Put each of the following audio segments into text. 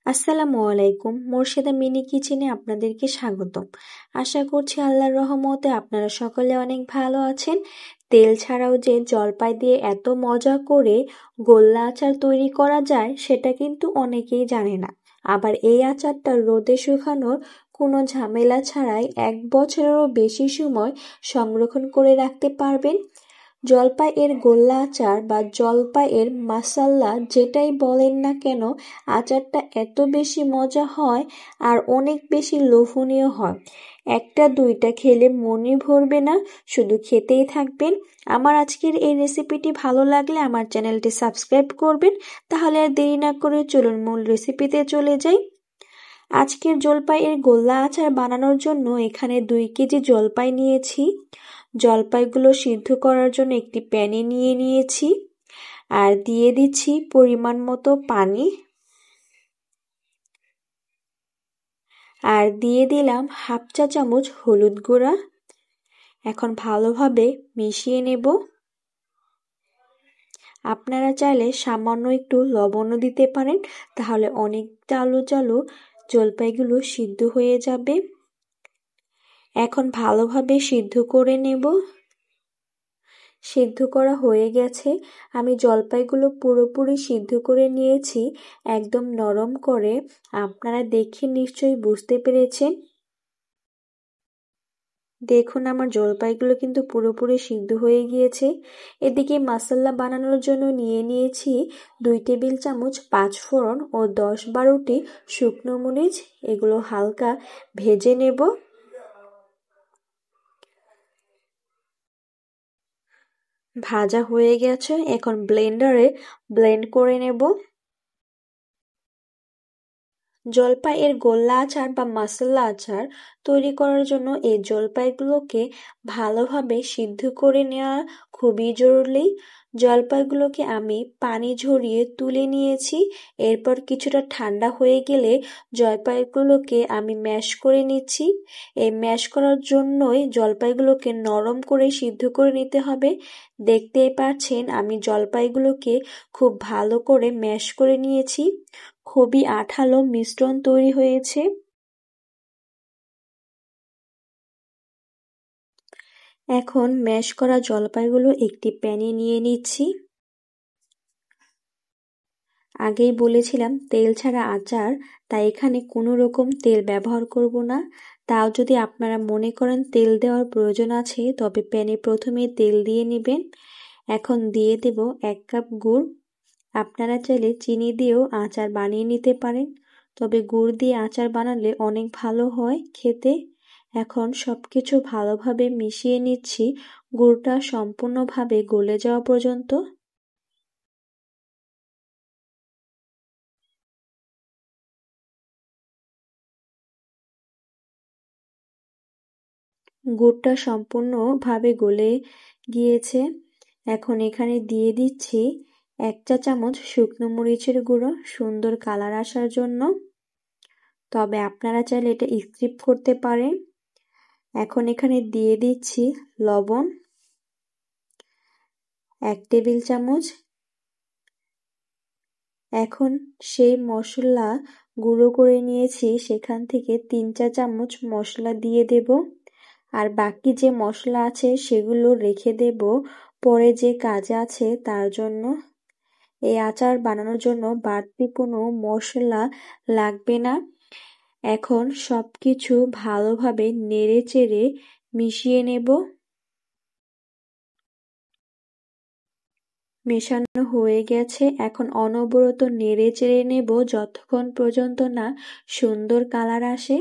আসসালামু আলাইকুম। মোরশেদা মিনি কিচেনে আপনাদেরকে স্বাগতম। আশা করছি আল্লাহর রহমতে আপনারা সকলে অনেক ভালো আছেন। তেল ছাড়াও যে জলপাই দিয়ে এত মজা করে গোল্লা আচার তৈরি করা যায় সেটা কিন্তু অনেকেই জানে না। আবার এই আচারটা রোদে শুকানোর কোনো ঝামেলা ছাড়াই 1 বছরেরও বেশি সময় সংরক্ষণ করে রাখতে পারবেন। জলপাই এর গোল্লা আচার বা জলপাই এর মাসাল্লা যেটাই বলেন না কেন, আচারটা এত বেশি মজা হয় আর অনেক বেশি লোভনীয় হয়। একটা দুইটা খেলে মনই ভরবে না, শুধু খেতেই থাকবেন। আমার আজকের এই রেসিপিটি ভালো লাগলে আমার চ্যানেলটি সাবস্ক্রাইব করবেন। তাহলে আর দেরি না করে চলুন মূল রেসিপিতে চলে যাই। আজকের জলপাই এর গোল্লা আচার বানানোর জন্য এখানে 2 কেজি জলপাই নিয়েছি। জলপাইগুলো সিদ্ধ করার জন্য একটি প্যানে নিয়ে নিয়েছি আর দিয়ে দিচ্ছি পরিমাণ মতো পানি আর দিয়ে দিলাম 1/2 চা চামচ হলুদ গুঁড়া। এখন ভালোভাবে মিশিয়ে নেব। আপনারা চাইলে সামান্য একটু লবণও দিতে পারেন, তাহলে অনেক জালো জালো জলপাইগুলো সিদ্ধ হয়ে যাবে। এখন ভালোভাবে সিদ্ধ করে নেব। সিদ্ধ করা হয়ে গেছে। আমি জলপাইগুলো পুরোপুরি সিদ্ধ করে নিয়েছি, একদম নরম করে। আপনারা দেখে নিশ্চয়ই বুঝতে পেরেছেন। দেখুন আমার জলপাইগুলো কিন্তু পুরোপুরি সিদ্ধ হয়ে গিয়েছে। এদিকে মশলা বানানোর জন্য নিয়ে নিয়েছি 2 টেবিল চামচ 5 ফোড়ন ও 10-12টি শুকনো মরিচ। এগুলো হালকা ভেজে নেব। ভাজা হয়ে গেছে, এখন ব্লেন্ডারে ব্লেন্ড করে নেব। জলপাই এর গোল্লা আচার বা মশলা আচার তৈরি করার জন্য এই জলপাইগুলোকে ভালোভাবে সিদ্ধ করে নেওয়া খুবই জরুরি। জলপাইগুলোকে আমি পানি ঝরিয়ে তুলে নিয়েছি। এরপর কিছুটা ঠান্ডা হয়ে গেলে জলপাইগুলোকে আমি ম্যাশ করে নিচ্ছি। এই ম্যাশ করার জন্যই জলপাইগুলোকে নরম করে সিদ্ধ করে নিতে হবে। দেখতেই পাচ্ছেন আমি জলপাইগুলোকে খুব ভালো করে ম্যাশ করে নিয়েছি। খুবই আঠালো মিশ্রণ তৈরি হয়েছে। এখন ম্যাশ করা জলপাইগুলো একটি প্যানে নিয়ে নিচ্ছি। আগেই বলেছিলাম তেল ছাড়া আচার, তাই এখানে কোনো রকম তেল ব্যবহার করব না। তাও যদি আপনারা মনে করেন তেল দেওয়ার প্রয়োজন আছে, তবে প্যানে প্রথমে তেল দিয়ে নেবেন। এখন দিয়ে দেব 1 কাপ গুড়। আপনারা চাইলে চিনি দিয়েও আচার বানিয়ে নিতে পারেন, তবে গুড় দিয়ে আচার বানালে অনেক ভালো হয় খেতে। এখন সবকিছু ভালোভাবে মিশিয়ে নিচ্ছি, গুড়টা সম্পূর্ণভাবে গলে যাওয়া পর্যন্ত। গুড়টা সম্পূর্ণভাবে গলে গিয়েছে। এখন এখানে দিয়ে দিচ্ছি 1 চা চামচ শুকনো মরিচের গুঁড়ো, সুন্দর কালার আসার জন্য। তবে আপনারা চাইলে এটা স্কিপ করতে পারেন। এখন এখানে দিয়ে দিচ্ছি লবণ 1 টেবিল চামচ। এখন সেই মশলা গুঁড়ো করে নিয়েছি, সেখান থেকে 3 চা চামচ মশলা দিয়ে দেব। আর বাকি যে মশলা আছে সেগুলো রেখে দেব পরে যে কাজ আছে তার জন্য। এই আচার বানানোর জন্য বাড়তি কোনো মশলা লাগবে না। এখন সবকিছু ভালোভাবে নেড়ে চেড়ে মিশিয়ে নেব। মেশানো হয়ে গেছে। এখন অনবরত নেড়ে চেড়ে নেব যতক্ষণ পর্যন্ত না সুন্দর কালার আসে।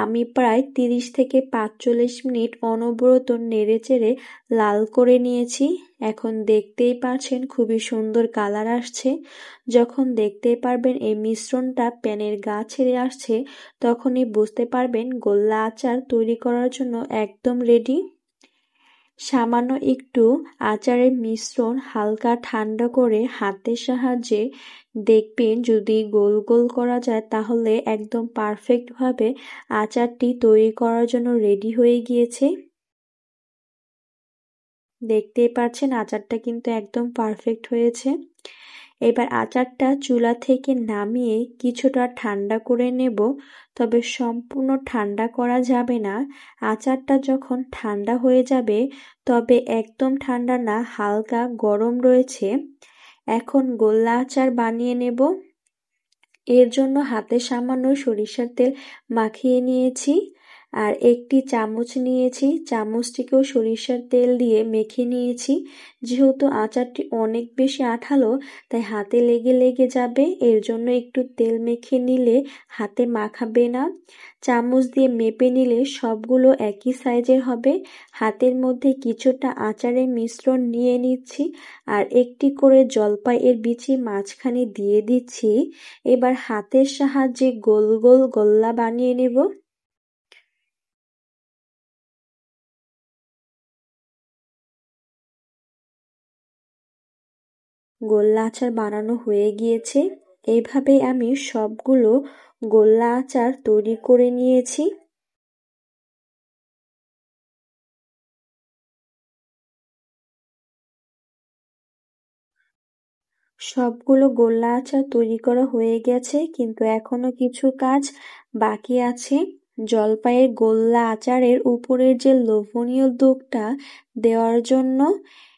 আমি প্রায় 30 থেকে 45 মিনিট অনবরত নেড়ে চেড়ে লাল করে নিয়েছি। এখন দেখতেই পাচ্ছেন খুবই সুন্দর কালার আসছে। যখন দেখতে পারবেন এই মিশ্রণটা প্যানের গা ছেড়ে আসছে, তখনই বুঝতে পারবেন গোল্লা আচার তৈরি করার জন্য একদম রেডি। সামান্য একটু আচারের মিশ্রণ হালকা ঠান্ডা করে হাতের সাহায্যে দেখবেন যদি গোল গোল করা যায়, তাহলে একদম পারফেক্টভাবে আচারটি তৈরি করার জন্য রেডি হয়ে গিয়েছে। দেখতেই পাচ্ছেন আচারটা কিন্তু একদম পারফেক্ট হয়েছে। এবার আচারটা চুলা থেকে নামিয়ে কিছুটা ঠান্ডা করে নেব, তবে সম্পূর্ণ ঠান্ডা করা যাবে না। আচারটা যখন ঠান্ডা হয়ে যাবে, তবে একদম ঠান্ডা না, হালকা গরম রয়েছে। এখন গোল্লা আচার বানিয়ে নেব। এর জন্য হাতে সামান্য সরিষার তেল মাখিয়ে নিয়েছি, আর একটি চামচ নিয়েছি, চামচটিকেও সরিষার তেল দিয়ে মেখে নিয়েছি। যেহেতু আচারটি অনেক বেশি আঠালো, তাই হাতে লেগে লেগে যাবে, এর জন্য একটু তেল মেখে নিলে হাতে মাখাবে না। চামচ দিয়ে মেপে নিলে সবগুলো একই সাইজের হবে। হাতের মধ্যে কিছুটা আচারের মিশ্রণ নিয়ে নিচ্ছি, আর একটি করে জলপাই এর বিচি মাঝখানে দিয়ে দিচ্ছি। এবার হাতের সাহায্যে গোল গোল গোল্লা বানিয়ে নেব। গোল্লা আচার বানানো হয়ে গিয়েছে। এইভাবে আমি সবগুলো গোল্লা আচার তৈরি করে নিয়েছি। সবগুলো গোল্লা আচার তৈরি করা হয়ে গেছে, কিন্তু এখনো কিছু কাজ বাকি আছে। জলপাইয়ের গোল্লা আচারের উপরের যে লোভনীয় দুধটা দেওয়ার জন্য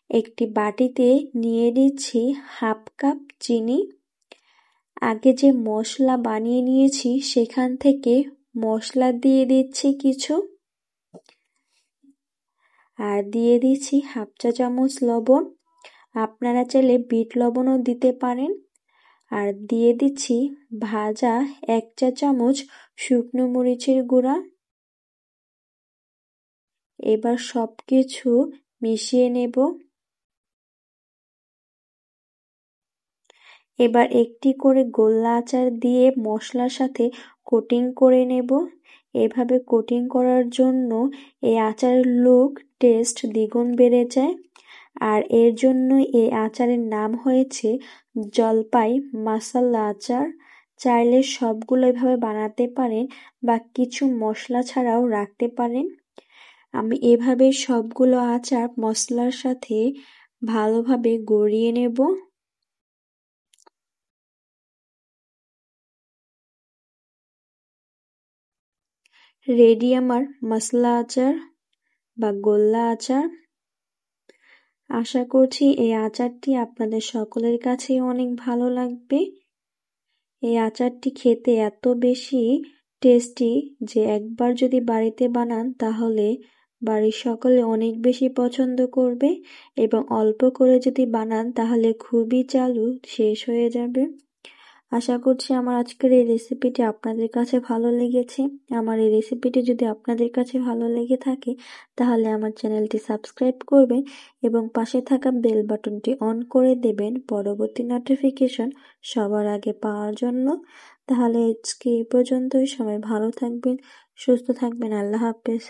একটি বাটিতে নিয়ে নিচ্ছি হাফ কাপ চিনি। আগে যে মশলা বানিয়ে নিয়েছি সেখান থেকে মশলা দিয়ে দিচ্ছি কিছু, আর দিয়ে দিচ্ছি হাফ চা চামচ লবণ। আপনারা চাইলে বিট লবণও দিতে পারেন। আর দিয়ে দিচ্ছি ভাজা 1 চা চামচ শুকনো মরিচের গুঁড়া। এবার সবকিছু মিশিয়ে নেব। এবার একটি করে গোল্লা আচার দিয়ে মশলার সাথে কোটিং করে নেব। এভাবে কোটিং করার জন্য এই আচারের লুক, টেস্ট দ্বিগুণ বেড়ে যায়। আর এর জন্যই এই আচারের নাম হয়েছে জলপাই মাসালা আচার। চাইলে সবগুলো এভাবে বানাতে পারেন বা কিছু মশলা ছাড়াও রাখতে পারেন। আমি এভাবে সবগুলো আচার মশলার সাথে ভালোভাবে গড়িয়ে নেব। রেডি আমার মশলা আচার বা গোল্লা আচার। আশা করছি এই আচারটি আপনাদের সকলের কাছেই অনেক ভালো লাগবে। এই আচারটি খেতে এত বেশি টেস্টি যে একবার যদি বাড়িতে বানান তাহলে বাড়ির সকলে অনেক বেশি পছন্দ করবে, এবং অল্প করে যদি বানান তাহলে খুবই চালু শেষ হয়ে যাবে। আশা করছি আমার আজকের এই রেসিপিটি আপনাদের কাছে ভালো লেগেছে। আমার এই রেসিপিটি যদি আপনাদের কাছে ভালো লেগে থাকে তাহলে আমার চ্যানেলটি সাবস্ক্রাইব করবেন এবং পাশে থাকা বেল বাটনটি অন করে দেবেন পরবর্তী নোটিফিকেশন সবার আগে পাওয়ার জন্য। তাহলে আজকে এই পর্যন্তই। সবাই ভালো থাকবেন, সুস্থ থাকবেন। আল্লাহ হাফেজ।